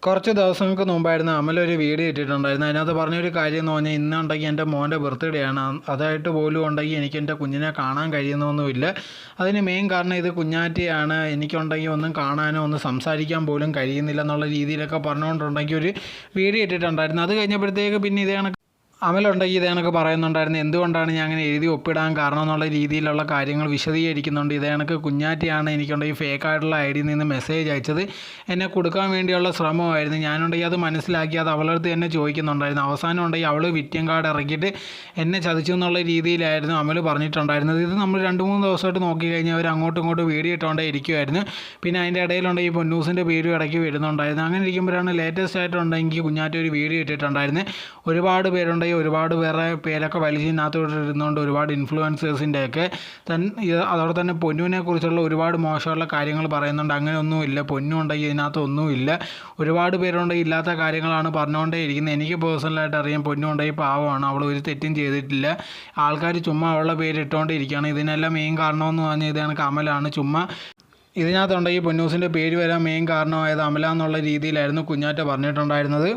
കുറച്ച് ദിവസങ്ങൾക്ക് മുമ്പായിരുന്നു അമലൊരു വീഡിയോ ഇട്ടിട്ടുണ്ടായിരുന്നു. അതിനകത്ത് പറഞ്ഞൊരു കാര്യം എന്ന് പറഞ്ഞാൽ ഇന്നുണ്ടെങ്കിൽ എൻ്റെ മോൻ്റെ ബർത്ത്ഡേ ആണ്. അതായിട്ട് പോലും ഉണ്ടെങ്കിൽ എനിക്ക് എൻ്റെ കുഞ്ഞിനെ കാണാൻ കഴിയുന്നൊന്നുമില്ല. അതിന് മെയിൻ കാരണം ഇത് കുഞ്ഞാറ്റയാണ്. എനിക്കുണ്ടെങ്കിൽ ഒന്നും കാണാനോ ഒന്നും സംസാരിക്കാൻ പോലും കഴിയുന്നില്ല എന്നുള്ള രീതിയിലൊക്കെ പറഞ്ഞുകൊണ്ടുണ്ടെങ്കിൽ ഒരു വീഡിയോ ഇട്ടിട്ടുണ്ടായിരുന്നു. അത് കഴിഞ്ഞപ്പോഴത്തേക്ക് പിന്നെ ഇതേ അമലുണ്ടെങ്കിൽ ഇതേ കണക്ക് പറയുന്നുണ്ടായിരുന്നു എന്തുകൊണ്ടാണ് ഞാൻ അങ്ങനെ എഴുതി ഒപ്പിടാൻ കാരണം എന്നുള്ള രീതിയിലുള്ള കാര്യങ്ങൾ വിശദീകരിക്കുന്നുണ്ട്. ഇതേ കണക്ക് കുഞ്ഞാറ്റയാണ് എനിക്കുണ്ടെങ്കിൽ ഫേക്കായിട്ടുള്ള ഐഡിയിൽ നിന്ന് മെസ്സേജ് അയച്ചത്, എന്നെ കൊടുക്കാൻ വേണ്ടിയുള്ള ശ്രമമായിരുന്നു. ഞാനുണ്ടെങ്കിൽ അത് മനസ്സിലാക്കി അത് അവളടുത്ത് തന്നെ ചോദിക്കുന്നുണ്ടായിരുന്നു. അവസാനം ഉണ്ടെങ്കിൽ അവൾ വിറ്റിയം കാർഡ് ഇറക്കിയിട്ട് എന്നെ ചതിച്ചു എന്നുള്ള രീതിയിലായിരുന്നു അമൽ പറഞ്ഞിട്ടുണ്ടായിരുന്നത്. ഇത് നമ്മൾ 2-3 ദിവസമായിട്ട് നോക്കിക്കഴിഞ്ഞാൽ അവർ അങ്ങോട്ടും ഇങ്ങോട്ടും വീഡിയോ ഇട്ടുകൊണ്ടേ ഇരിക്കുമായിരുന്നു. പിന്നെ അതിൻ്റെ ഇടയിലുണ്ടെങ്കിൽ പൊന്നൂസിൻ്റെ പേരും ഇടയ്ക്ക് വരുന്നുണ്ടായിരുന്നു. അങ്ങനെ ഇരിക്കുമ്പോഴാണ് ലേറ്റസ്റ്റ് ആയിട്ടുണ്ടെങ്കിൽ കുഞ്ഞാറ്റ ഒരു വീഡിയോ ഇട്ടിട്ടുണ്ടായിരുന്നു. ഒരുപാട് പേരുണ്ടെങ്കിൽ ഒരുപാട് പേരൊക്കെ വലിച്ചിനകത്തോട്ട് ഇരുന്നുകൊണ്ട് ഒരുപാട് ഇൻഫ്ലുവൻസേഴ്സിൻ്റെയൊക്കെ അതോടെ തന്നെ പൊന്നുവിനെ കുറിച്ചുള്ള ഒരുപാട് മോശമുള്ള കാര്യങ്ങൾ പറയുന്നുണ്ട്. അങ്ങനെ ഒന്നുമില്ല, പൊന്നു ഉണ്ടെങ്കിൽ ഇതിനകത്ത് ഒന്നുമില്ല. ഒരുപാട് പേരുണ്ടെങ്കിൽ ഇല്ലാത്ത കാര്യങ്ങളാണ് പറഞ്ഞുകൊണ്ടേ ഇരിക്കുന്നത്. എനിക്ക് പേഴ്സണലായിട്ട് അറിയാം പൊന്നു ഉണ്ടെങ്കിൽ പാവമാണ്, അവൾ ഒരു തെറ്റും ചെയ്തിട്ടില്ല. ആൾക്കാർ ചുമ്മാ അവളുടെ പേര് ഇട്ടുകൊണ്ടിരിക്കുകയാണ്. ഇതിനെല്ലാം മെയിൻ കാരണമെന്ന് പറഞ്ഞാൽ ഇത് കണക്ക് അമലാണ്. ചുമ്മാ ഇതിനകത്തുണ്ടെങ്കിൽ പൊന്നൂസിൻ്റെ പേര് വരാൻ മെയിൻ കാരണമായത് അമല എന്നുള്ള രീതിയിലായിരുന്നു കുഞ്ഞാറ്റ പറഞ്ഞിട്ടുണ്ടായിരുന്നത്.